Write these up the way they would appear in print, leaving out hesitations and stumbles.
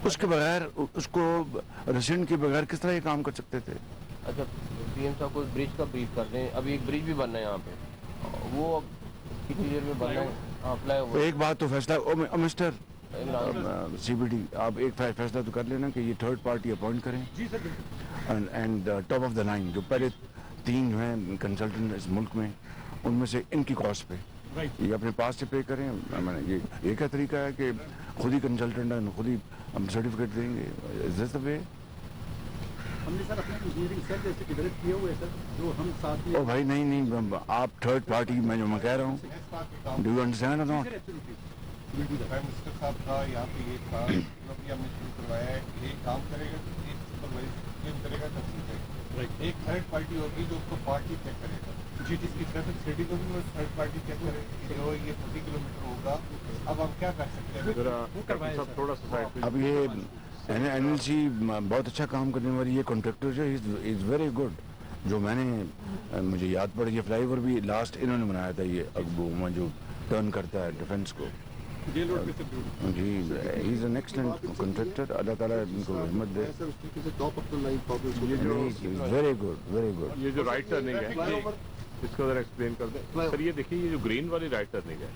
اس کے بغیر اس کو ریسنٹ کے بغیر کس طرح یہ کام کر سکتے تھے؟ اچھا پی ایم صاحب کو اس برج کا بریف کر دیں. ابھی ایک برج بھی بننا ہے یہاں پہ, وہ اب کتنی دیر میں بننا ہے. ہاں فلائی اوور. ایک بات تو فیصلہ مسٹر سی بی ڈی, آپ ایک فیصلہ تو کر لینا کہ یہ تھرڈ پارٹی اپوائنٹ کریں. جی sir. And top of the line جو پہلے 3 جو ہیں کنسلٹنٹ اس ملک میں, ان میں سے ان کی کاسٹ پہ یہ اپنے پاس سے پے کریں. یہ کیا طریقہ ہے کہ خود ہی کنسلٹنٹ ہے, خود ہی ہم سرٹیفکیٹ دیں گے؟ از دس دا وے؟ ہم نے سر اپنے انجینئرنگ سیل جیسے ڈیولپ کیے ہوئے سر, جو ہم ساتھ میں. او بھائی نہیں, آپ تھرڈ پارٹی میں جو میں کہہ رہا ہوں, ڈو یو انڈرسٹینڈ اور ناٹ؟ پرائم منسٹر صاحب کا یہاں پہ یہ تھا کہ ہم نے شروع کروایا ہے کہ ایک کام کرے گا, ایک سپروائزر کرے گا, تفصیل کرے گا. ایک تھرڈ پارٹی ہوگی جو اس کو پارٹی چیک کرے گا, جس کی ٹریفک سٹی کو بھی وہ تھرڈ پارٹی چیک کرے گی کہ یہ 40 کلومیٹر ہوگا. اب ہم کیا کر سکتے ہیں؟ تھوڑا سا اب یہ این ایل سی بہت اچھا کام کرنے والی یہ کانٹریکٹر جو از ویری گڈ. جو میں نے مجھے یاد پڑ گیا فلائی اوور بھی لاسٹ انہوں نے بنایا تھا, یہ اگبو جو ٹرن کرتا ہے ڈیفینس کو. جی he is an excellent contractor, اللہ تعالیٰ ان کو ہمت دے. Very good very good. یہ جو رائٹ ٹرننگ ہے اس کو ذرا ایکسپلین کر دیں سر. یہ دیکھیے یہ جو گرین والی رائٹ ٹرننگ ہے,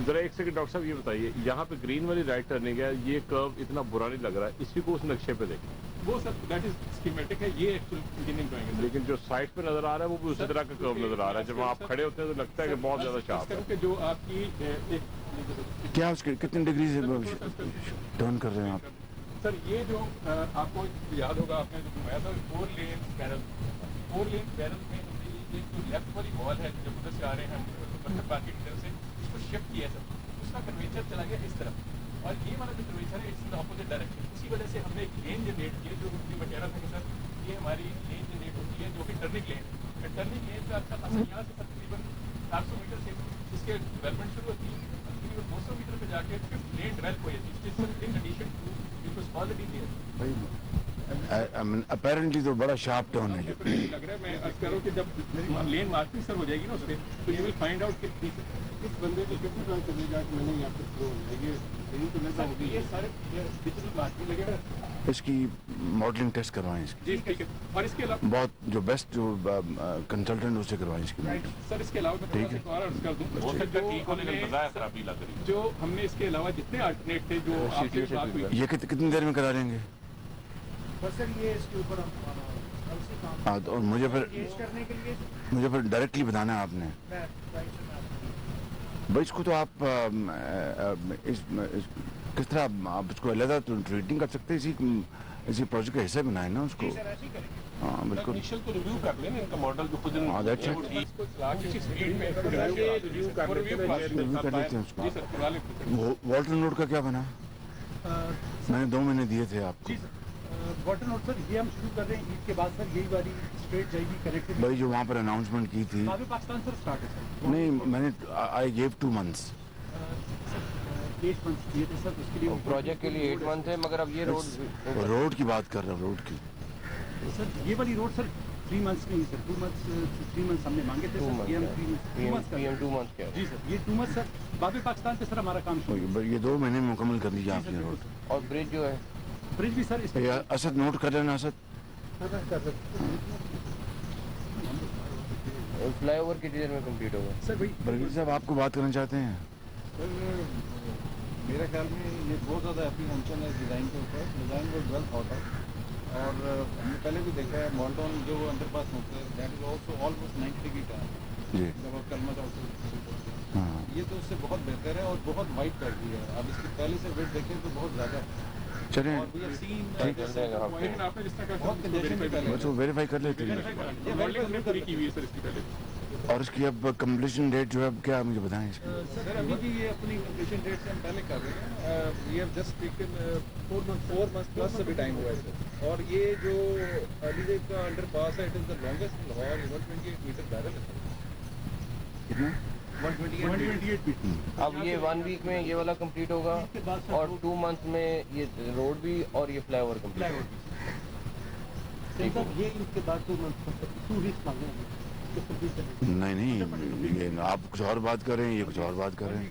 ذرا ایک سیکنڈ ڈاکٹر صاحب یہ بتائیے, یہاں پہ گرین والی رائٹ ٹرننگ ہے, یہ کرو اتنا برا نہیں لگ رہا ہے, اسی کو اس نقشے پہ دیکھیں. وہ سر دیٹ از اسکیمیٹک ہے, یہ ایکچوئل انجینئرنگ ڈرائنگ ہے. لیکن جو سائٹ پہ نظر آ رہا ہے وہ بھی اسی طرح کا کرو نظر آ رہا ہے. جب آپ کھڑے ہوتے ہیں تو لگتا ہے کہ بہت زیادہ شارپ ہے. جو آپ کی کیا اس کے کتنے ڈگری سے ٹرن کر رہے ہیں آپ؟ سر یہ جو آپ کو یاد ہوگا, آپ نے جو گھمایا تھا 4 لین بیرل, 4 لین بیرل میں ایک جو لیفٹ والی وال ہے جب ادھر سے آ رہے ہیں باقی کی طرف سے, اس کو شفٹ کیا ہے سر, اس کا کنویچر چلا گیا اس طرف, اور یہ والا جو کنویچر ہے اٹس اپوزٹ ڈائریکشن. اسی وجہ سے ہم نے ایک لین جنریٹ کی ہے, جو میں کہہ رہا تھا کہ سر یہ ہماری لین جنریٹ ہوتی ہے جو کہ ٹرننگ لین ہے. ٹرننگ لین کا اچھا خاصا یہاں سے تقریباً 400 میٹر سے اس کے ڈیولپمنٹ شروع ہوتی ہے, تقریباً 200 میٹر پہ جا کے 5th لین ڈیولپ ہوئی تھی. اپیرنٹلی تو بڑا شارپ ٹرن ہے. لگ رہا ہے میں عرض کر رہا ہوں کہ جب لین مارکنگ سر ہو جائے گی نا اس پہ, تو یو ول فائنڈ آؤٹ کہ اس بندے کو کتنا ٹرن کرنے جا کے میں نے یہاں پہ یہ سارے ڈیجیٹل مارکنگ لگے گا. اس کی ماڈلنگ ٹیسٹ کروائیں اس کی. جی ٹھیک ہے. اور اس کے علاوہ بہت جو بیسٹ جو کنسلٹنٹ اسے کروائیں اس کی. سر اس کے علاوہ میں تھوڑا سا اور عرض کر دوں, جو ہم نے اس کے علاوہ جتنے آلٹرنیٹ تھے جو آپ سے بات ہوئی, یہ کتنی دیر میں کرا دیں گے؟ سر یہ اس کے اوپر ہاں, تو مجھے پھر ڈائریکٹلی بتانا ہے آپ نے. بھائی اس کو تو آپ کس طرح آپ اس کو علیحدہ ٹریٹنگ کر سکتے ہیں, اسی پروجیکٹ کا حصہ بنائیں نا اس کو. ہاں بالکل. انیشل تو ریویو کر لیں نا ان کا ماڈل جو خود ہاں دیٹس واٹر نوٹ کا کیا بنا؟ میں نے 2 مہینے دیے تھے آپ کو. واٹر نوٹ سر یہ ہم شروع کر رہے ہیں عید کے بعد سر, یہی والی اسٹریٹ جائے گی کنیکٹڈ. بھائی جو وہاں پر اناؤنسمنٹ کی تھی پاکستان سر اسٹارٹ ہے سر. نہیں میں نے آئی گیو 2 months. 8 months دیے تھے سر اس کے لیے. پروجیکٹ کے لیے 8 month ہے, مگر اب یہ روڈ کی بات کر رہا ہوں, روڈ کی. سر یہ والی روڈ سر 3 months نہیں سر, 2 months 3 months ہم نے مانگے تھے سر. یہ 2 months کیا جی سر, یہ 2 months سر باب پاکستان پہ سر ہمارا کام شروع. یہ 2 مہینے میں مکمل کر لیجیے آپ نے روڈ. اور برج جو ہے برج بھی سر اس پہ اسد نوٹ کر لینا. اسد فلائی اوور کتنی دیر میں کمپلیٹ ہوگا سر؟ بھائی برگیل صاحب آپ کو بات کرنا چاہتے ہیں. سر میرے خیال میں یہ بہت زیادہ اپریہینشن ہے ڈیزائن کے اوپر. ڈیزائن بہت ویل تھاٹ آؤٹ, اور ہم نے پہلے بھی دیکھا ہے مالٹون جو انڈر پاس ہوتے ہیں that is also almost 90 degree turn. جی جب آپ کلمہ چوک سے ہاں, یہ تو اس سے بہت بہتر ہے اور بہت وائڈ کر دی ہے. اب اس کی پہلے سے ویٹ دیکھیں تو بہت زیادہ ہے. چلیں لیکن آپ نے جس طرح بہت کنجیشن بھی پہلے بس وہ ویریفائی کر لیتے ہیں. پوری کی ہوئی ہے سر اس کی پہلے. اور اس کی اب کمپلیشن ڈیٹ جو ہے اب کیا مجھے بتائیں اس کی. سر ابھی بھی یہ اپنی کمپلیشن ڈیٹ سے ہم پہلے کر رہے ہیں. We have just taken 4 months plus ابھی ٹائم ہوا ہے سر. اور یہ جو علی گڑھ کا انڈر پاس ہے it is the longest Lahore 128 meter barrel ہے. کتنا؟ 128 فیٹ. اب یہ 1 week میں یہ والا کمپلیٹ ہوگا, اور 2 months میں یہ روڈ بھی اور یہ فلائی اوور کمپلیٹ ہوگا. یہ اس کے بعد 2 months 2 weeks مانگے ہیں. نہیں یہ آپ کچھ اور بات کر رہے ہیں, یہ کچھ اور بات کر رہے ہیں.